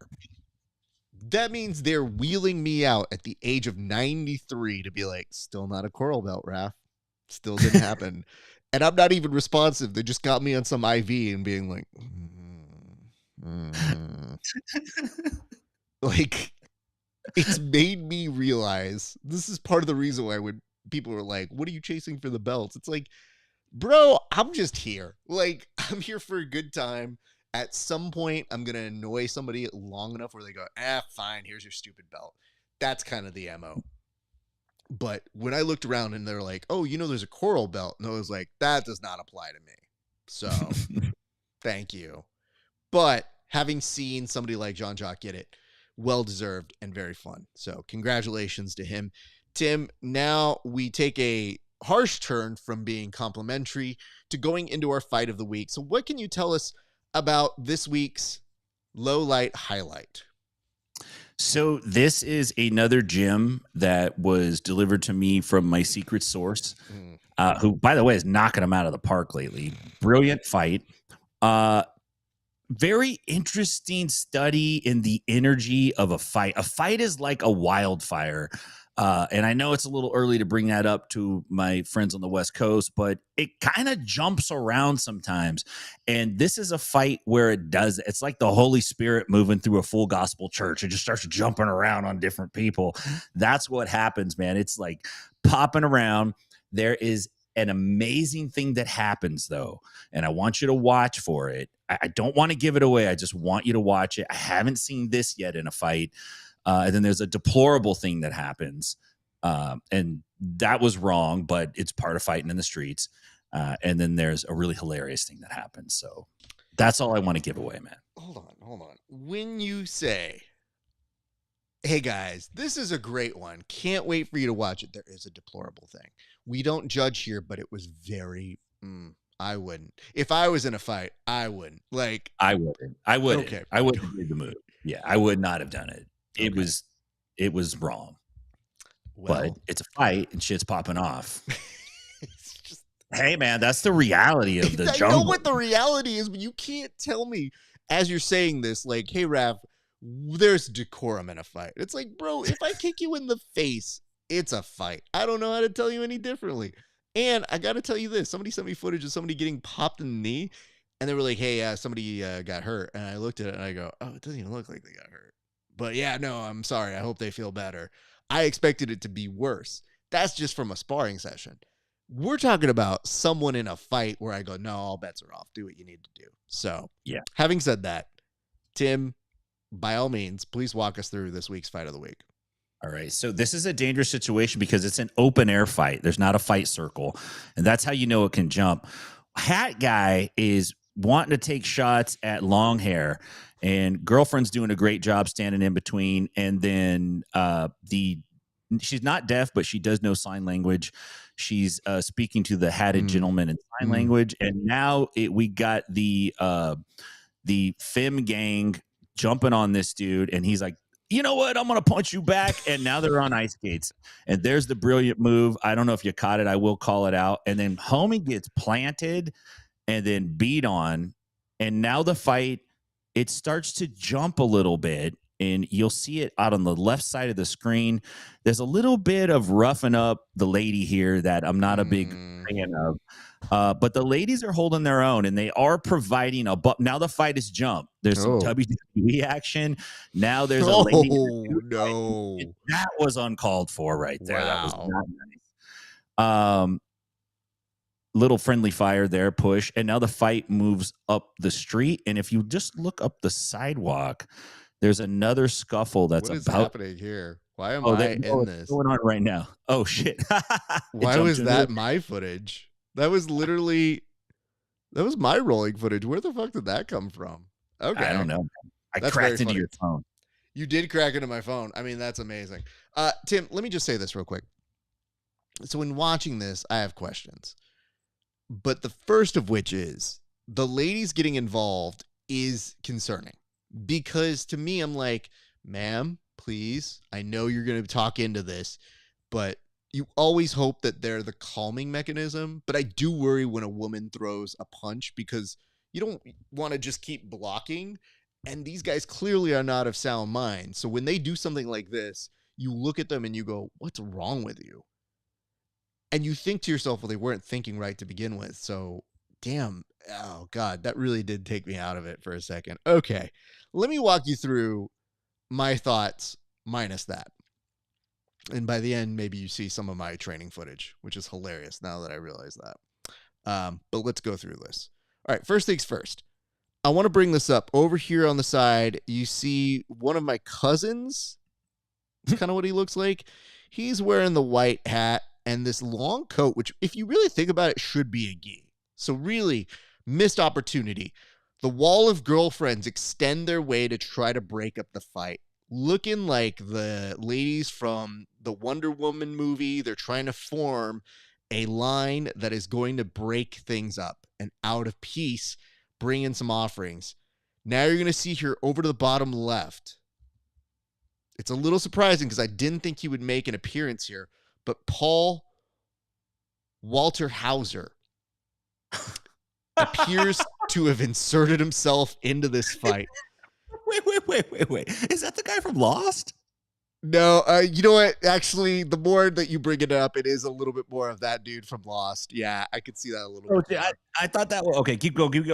That means they're wheeling me out at the age of 93 to be like, still not a coral belt, Raf. Still didn't happen. And I'm not even responsive. They just got me on some IV and being like, like, it's made me realize this is part of the reason why when people are like, what are you chasing for the belts? It's like, bro, I'm just here. Like, I'm here for a good time. At some point, I'm going to annoy somebody long enough where they go, fine, here's your stupid belt. That's kind of the MO. But when I looked around and they're like, oh, you know, there's a coral belt. And I was like, that does not apply to me. So thank you. But having seen somebody like Jean-Jacques get it, well-deserved and very fun. So congratulations to him. Tim, now we take a harsh turn from being complimentary to going into our fight of the week. So what can you tell us about this week's low light highlight? So this is another gem that was delivered to me from my secret source, who, by the way, is knocking them out of the park lately. Brilliant fight. Very interesting study in the energy of a fight. A fight is like a wildfire. And I know it's a little early to bring that up to my friends on the West Coast, but it kind of jumps around sometimes. And this is a fight where it does. It's like the Holy Spirit moving through a full gospel church. It just starts jumping around on different people. That's what happens, man. It's like popping around. There is an amazing thing that happens, though, and I want you to watch for it. I don't want to give it away. I just want you to watch it. I haven't seen this yet in a fight. And then there's a deplorable thing that happens. And that was wrong, but it's part of fighting in the streets. And then there's a really hilarious thing that happens. So that's all I want to give away, man. Hold on. When you say, hey guys, this is a great one, can't wait for you to watch it, there is a deplorable thing. We don't judge here, but it was very, I wouldn't. If I was in a fight, I wouldn't. Like, I wouldn't. Okay. I wouldn't have made the move. Yeah, I would not have done it. It was wrong. Well, but it's a fight and shit's popping off. It's just, hey man, that's the reality of the jungle. I know what the reality is, but you can't tell me as you're saying this, like, hey Raf, there's decorum in a fight. It's like, bro, if I kick you in the face, it's a fight. I don't know how to tell you any differently. And I got to tell you this, somebody sent me footage of somebody getting popped in the knee, And they were like, hey, somebody got hurt. And I looked at it and I go, oh, it doesn't even look like they got hurt. But yeah, no, I'm sorry. I hope they feel better. I expected it to be worse. That's just from a sparring session. We're talking about someone in a fight where I go, no, all bets are off. Do what you need to do. So, yeah. Having said that, Tim, by all means, please walk us through this week's fight of the week. All right. So this is a dangerous situation because it's an open air fight. There's not a fight circle. And that's how you know it can jump. Hat guy is wanting to take shots at long hair, and girlfriend's doing a great job standing in between. And then she's not deaf, but she does know sign language. She's speaking to the hatted gentleman in sign language. And now we got the Fem gang jumping on this dude, and he's like, you know what? I'm going to punch you back. And now they're on ice skates. And there's the brilliant move. I don't know if you caught it. I will call it out. And then homie gets planted and then beat on. And now the fight, it starts to jump a little bit. And you'll see it out on the left side of the screen. There's a little bit of roughing up the lady here that I'm not a big fan of. But the ladies are holding their own, and they are providing now the fight is jump. There's some WWE action. Now there's a lady. No. That was uncalled for right there. Wow. That was not nice. Little friendly fire there, push. And now the fight moves up the street. And if you just look up the sidewalk, there's another scuffle that's what is happening here? Why am I in this? What's going on right now? Oh, shit. Why was that my footage? That was my rolling footage. Where the fuck did that come from? Okay. I don't know. I cracked into your phone. You did crack into my phone. I mean, that's amazing. Tim, let me just say this real quick. So when watching this, I have questions. But the first of which is the ladies getting involved is concerning. Because to me, I'm like, ma'am, please, I know you're going to talk into this, but you always hope that they're the calming mechanism. But I do worry when a woman throws a punch because you don't want to just keep blocking. And these guys clearly are not of sound mind. So when they do something like this, you look at them and you go, what's wrong with you? And you think to yourself, well, they weren't thinking right to begin with. So, damn. Oh, God, that really did take me out of it for a second. Okay, let me walk you through my thoughts minus that. And by the end, maybe you see some of my training footage, which is hilarious now that I realize that. But let's go through this. All right, first things first. I want to bring this up. Over here on the side, you see one of my cousins. That's kind of what he looks like. He's wearing the white hat and this long coat, which if you really think about it, should be a gi. So really, missed opportunity. The wall of girlfriends extend their way to try to break up the fight. Looking like the ladies from the Wonder Woman movie. They're trying to form a line that is going to break things up. And out of peace, bring in some offerings. Now you're going to see here over to the bottom left. It's a little surprising because I didn't think he would make an appearance here. But Paul Walter Hauser appears to have inserted himself into this fight. Wait. Is that the guy from Lost? No, you know what? Actually, the more that you bring it up, it is a little bit more of that dude from Lost. Yeah, I could see that a little bit. I thought that was okay. Keep going.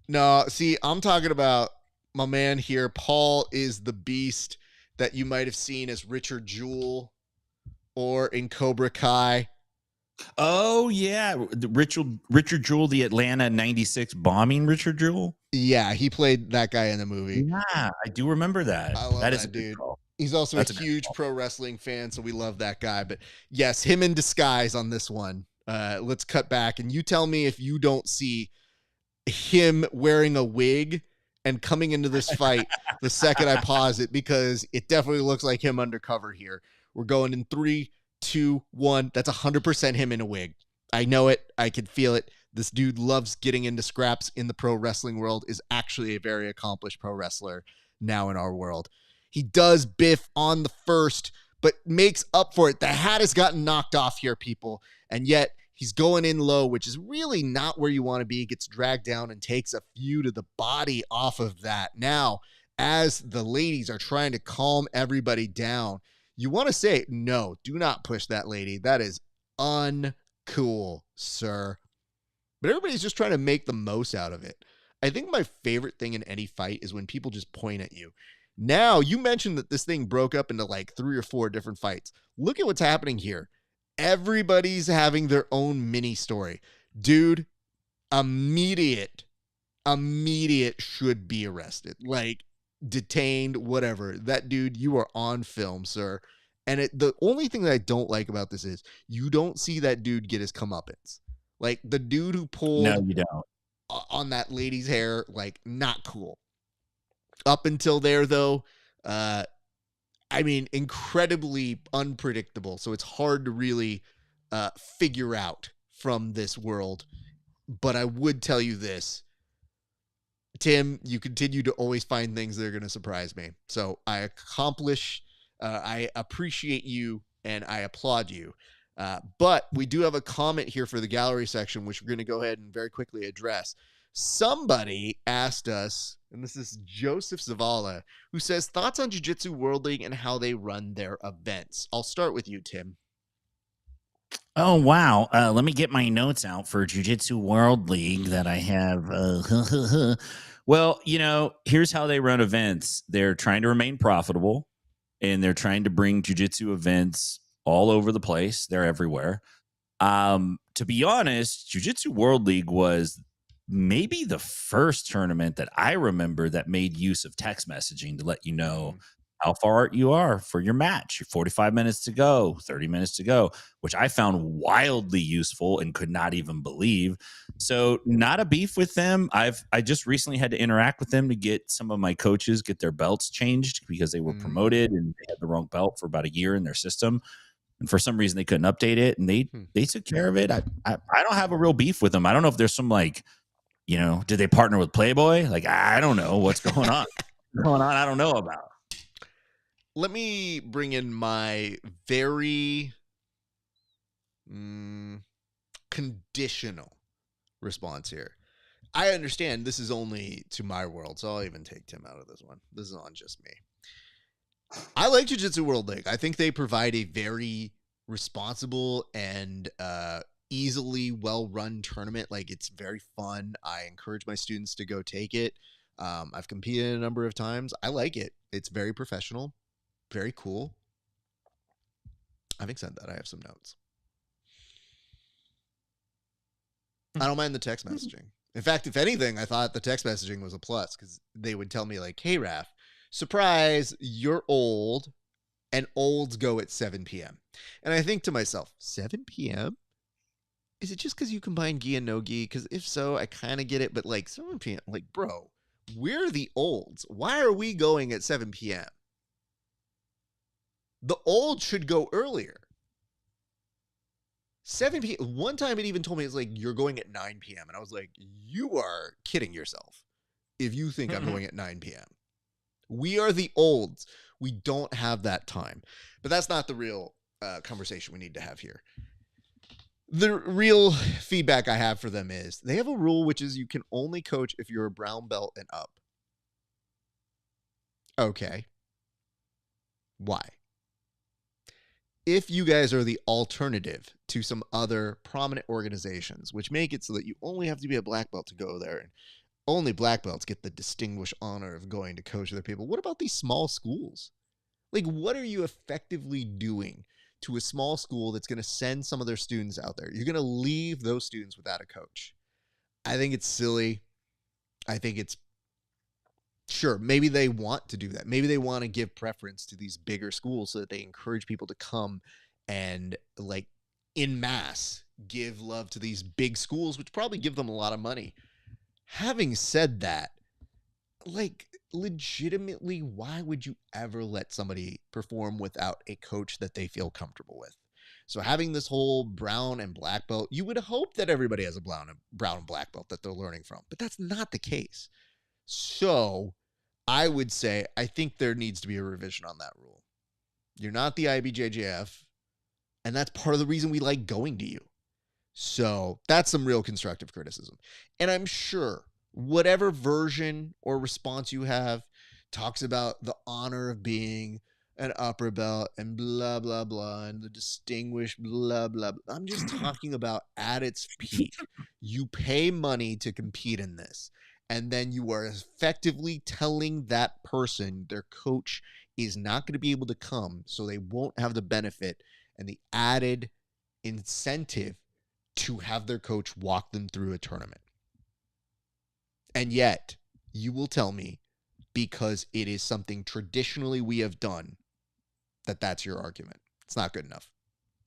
No, see, I'm talking about my man here. Paul is the beast that you might have seen as Richard Jewell or in Cobra Kai. Oh, yeah. Richard Jewell, the Atlanta 96 bombing Richard Jewell. Yeah, he played that guy in the movie. Yeah, I do remember that. I love that dude. He's also a huge pro wrestling fan, so we love that guy. But yes, him in disguise on this one. Let's cut back, and you tell me if you don't see him wearing a wig and coming into this fight the second I pause it, because it definitely looks like him undercover here. We're going in 3, 2, 1. That's 100% him in a wig. I know it. I can feel it. This dude loves getting into scraps in the pro wrestling world, is actually a very accomplished pro wrestler now in our world. He does biff on the first, but makes up for it. The hat has gotten knocked off here, people. And yet he's going in low, which is really not where you want to be. He gets dragged down and takes a few to the body off of that. Now, as the ladies are trying to calm everybody down, you want to say, no, do not push that lady. That is uncool, sir. but everybody's just trying to make the most out of it. I think my favorite thing in any fight is when people just point at you. Now, you mentioned that this thing broke up into like 3 or 4 different fights. Look at what's happening here. Everybody's having their own mini story. Dude, immediate should be arrested. Like, detained, whatever. That dude, you are on film, sir. And the only thing that I don't like about this is you don't see that dude get his comeuppance. Like, the dude who pulled No, you don't. on that lady's hair, like, not cool. Up until there, though, I mean, incredibly unpredictable. So it's hard to really figure out from this world. But I would tell you this. Tim, you continue to always find things that are going to surprise me. So I appreciate you and I applaud you. But we do have a comment here for the gallery section, which we're going to go ahead and very quickly address. Somebody asked us, and this is Joseph Zavala, who says, thoughts on Jiu-Jitsu World League and how they run their events. I'll start with you, Tim. Oh, wow. Let me get my notes out for Jiu-Jitsu World League that I have. Well, you know, here's how they run events. They're trying to remain profitable, and they're trying to bring Jiu-Jitsu events all over the place. They're everywhere. To be honest, Jiu-Jitsu World League was maybe the first tournament that I remember that made use of text messaging to let you know how far you are for your match. You're 45 minutes to go, 30 minutes to go, which I found wildly useful and could not even believe. So not a beef with them. I just recently had to interact with them to get some of my coaches get their belts changed because they were promoted and they had the wrong belt for about a year in their system. And for some reason they couldn't update it, and they took care of it. I don't have a real beef with them. I don't know if there's some, like, you know, did they partner with Playboy? Like, I don't know what's going on. I don't know about. Let me bring in my very conditional response here. I understand this is only to my world, so I'll even take Tim out of this one. This is on just me. I like Jiu-Jitsu World League. I think they provide a very responsible and easily well-run tournament. Like, it's very fun. I encourage my students to go take it. I've competed a number of times. I like it. It's very professional, very cool. Having said that, I have some notes. I don't mind the text messaging. In fact, if anything, I thought the text messaging was a plus, because they would tell me, like, hey, Raf, surprise, you're old, and olds go at 7 p.m. And I think to myself, 7 p.m.? Is it just because you combine gi and no gi? Because if so, I kind of get it. But like 7 p.m., like, bro, we're the olds. Why are we going at 7 p.m.? The olds should go earlier. 7 p.m. One time it even told me, it's like, you're going at 9 p.m. And I was like, you are kidding yourself if you think I'm going at 9 p.m. We are the olds. We don't have that time. But that's not the real conversation we need to have here. The real feedback I have for them is they have a rule, which is you can only coach if you're a brown belt and up. Okay. Why? If you guys are the alternative to some other prominent organizations, which make it so that you only have to be a black belt to go there, and only black belts get the distinguished honor of going to coach other people, what about these small schools? Like, what are you effectively doing to a small school that's going to send some of their students out there? You're going to leave those students without a coach. I think it's silly. I think it's, sure, maybe they want to do that. Maybe they want to give preference to these bigger schools so that they encourage people to come and, like, in mass give love to these big schools, which probably give them a lot of money. Having said that, like, legitimately, why would you ever let somebody perform without a coach that they feel comfortable with? So having this whole brown and black belt, you would hope that everybody has a brown and black belt that they're learning from, but that's not the case. So I would say, I think there needs to be a revision on that rule. You're not the IBJJF, and that's part of the reason we like going to you. So that's some real constructive criticism. And I'm sure whatever version or response you have talks about the honor of being an upper belt and blah, blah, blah, and the distinguished blah, blah, blah. I'm just talking about at its peak. You pay money to compete in this, and then you are effectively telling that person their coach is not going to be able to come, so they won't have the benefit and the added incentive to have their coach walk them through a tournament. And yet, you will tell me, because it is something traditionally we have done, that's your argument. It's not good enough.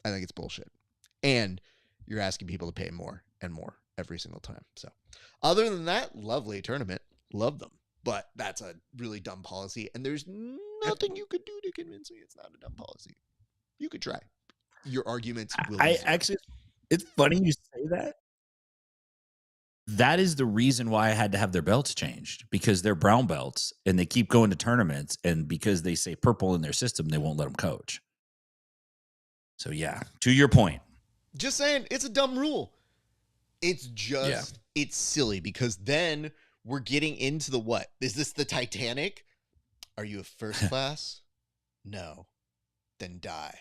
I think it's bullshit. And you're asking people to pay more and more every single time. So other than that, lovely tournament. Love them. But that's a really dumb policy. And there's nothing you could do to convince me it's not a dumb policy. You could try. Your arguments will be actually, it's funny you say that. That is the reason why I had to have their belts changed, because they're brown belts and they keep going to tournaments, and because they say purple in their system, they won't let them coach. So yeah, to your point. Just saying, it's a dumb rule. It's just, it's silly, because then we're getting into the what? Is this the Titanic? Are you a first class? No. Then die.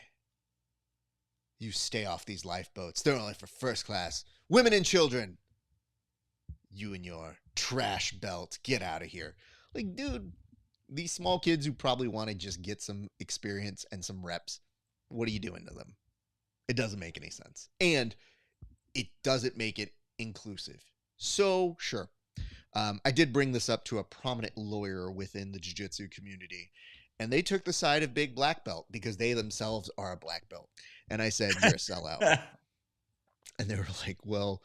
You stay off these lifeboats. They're only for first class. Women and children. You and your trash belt, get out of here. Like, dude, these small kids who probably want to just get some experience and some reps, what are you doing to them? It doesn't make any sense. And it doesn't make it inclusive. So, sure. I did bring this up to a prominent lawyer within the jiu-jitsu community, and they took the side of big black belt because they themselves are a black belt. And I said, you're a sellout. And they were like, well,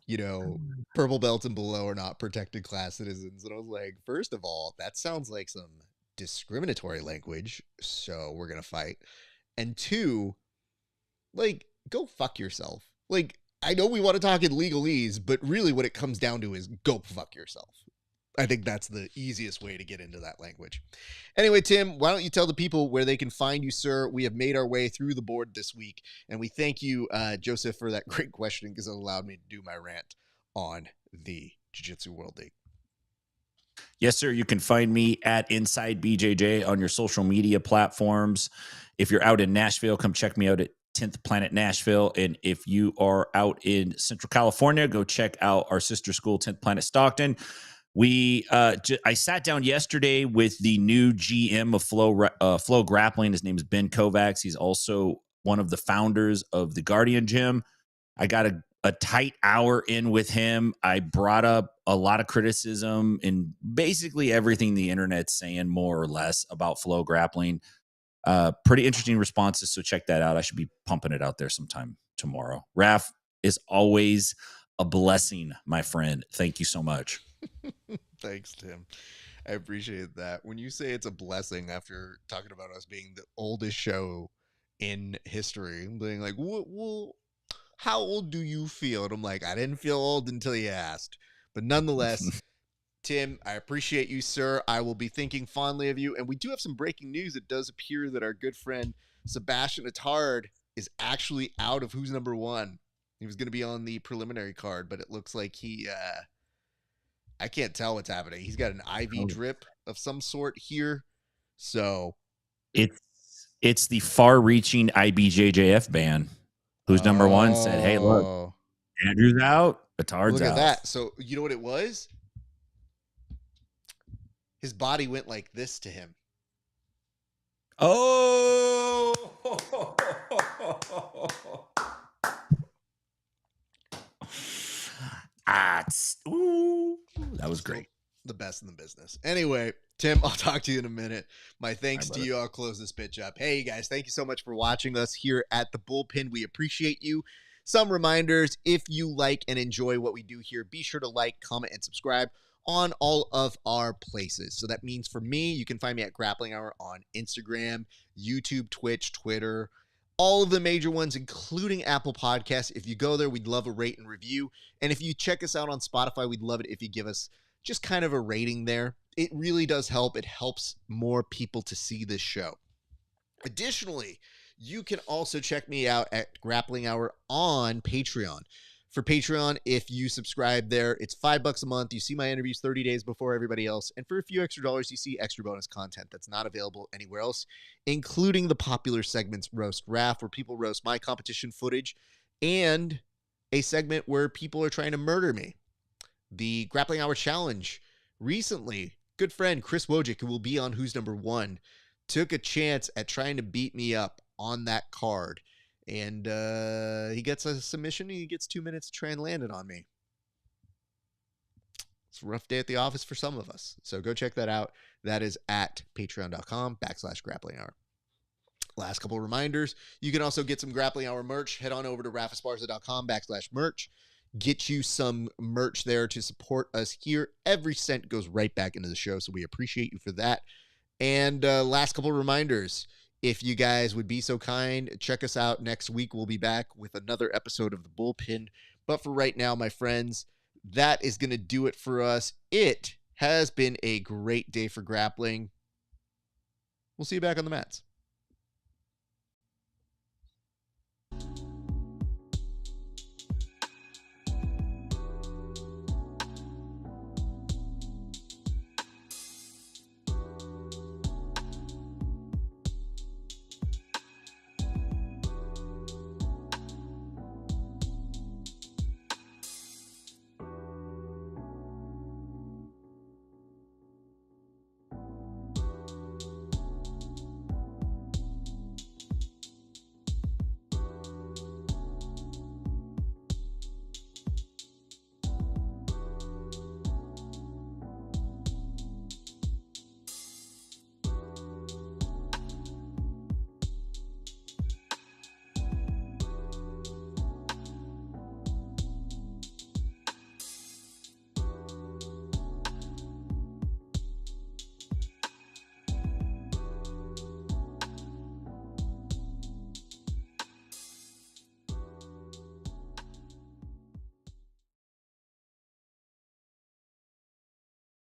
you know, purple belts and below are not protected class citizens. And I was like, first of all, that sounds like some discriminatory language, so we're going to fight. And two, like, go fuck yourself. Like, I know we want to talk in legalese, but really what it comes down to is go fuck yourself. I think that's the easiest way to get into that language. Anyway, Tim, why don't you tell the people where they can find you, sir? We have made our way through the board this week, and we thank you, Joseph, for that great question, because it allowed me to do my rant on the Jiu-Jitsu World League. Yes, sir. You can find me at Inside BJJ on your social media platforms. If you're out in Nashville, come check me out at 10th Planet Nashville. And if you are out in Central California, go check out our sister school, 10th Planet Stockton. I sat down yesterday with the new GM of Flow Grappling. His name is Ben Kovacs. He's also one of the founders of the Guardian Gym. I got a tight hour in with him. I brought up a lot of criticism and basically everything the internet's saying, more or less, about Flow Grappling. Pretty interesting responses, so check that out. I should be pumping it out there sometime tomorrow. Raf, is always a blessing, my friend. Thank you so much. Thanks, Tim. I appreciate that. When you say it's a blessing after talking about us being the oldest show in history, being like, well, how old do you feel? And I'm like, I didn't feel old until you asked. But nonetheless, Tim, I appreciate you, sir. I will be thinking fondly of you. And we do have some breaking news. It does appear that our good friend Sebastian Attard is actually out of Who's Number One. He was going to be on the preliminary card, but it looks like he... I can't tell what's happening. He's got an IV drip of some sort here. So it's the far-reaching IBJJF ban. Who's Number One said, hey, look, Andrew's out, Attard's look at out. that. So you know what it was? His body went like this to him. Oh! That was great. The best in the business. Anyway, Tim, I'll talk to you in a minute. My thanks to you. I'll close this bitch up. Hey, guys, thank you so much for watching us here at the Bullpen. We appreciate you. Some reminders, if you like and enjoy what we do here, be sure to like, comment, and subscribe on all of our places. So that means for me, you can find me at Grappling Hour on Instagram, YouTube, Twitch, Twitter, all of the major ones, including Apple Podcasts. If you go there, we'd love a rate and review. And if you check us out on Spotify, we'd love it if you give us just kind of a rating there. It really does help. It helps more people to see this show. Additionally, you can also check me out at Grappling Hour on Patreon. For Patreon, if you subscribe there, it's $5 a month. You see my interviews 30 days before everybody else. And for a few extra dollars, you see extra bonus content that's not available anywhere else, including the popular segments Roast RAF, where people roast my competition footage, and a segment where people are trying to murder me. The Grappling Hour Challenge. Recently, good friend Chris Wojcik, who will be on Who's Number One, took a chance at trying to beat me up on that card. And he gets a submission, and he gets 2 minutes to try and land it on me. It's a rough day at the office for some of us. So go check that out. That is at patreon.com/grappling hour. Last couple of reminders. You can also get some Grappling Hour merch. Head on over to rafesparza.com/merch. Get you some merch there to support us here. Every cent goes right back into the show, so we appreciate you for that. And last couple of reminders. If you guys would be so kind, check us out next week. We'll be back with another episode of The Bullpen. But for right now, my friends, that is going to do it for us. It has been a great day for grappling. We'll see you back on the mats.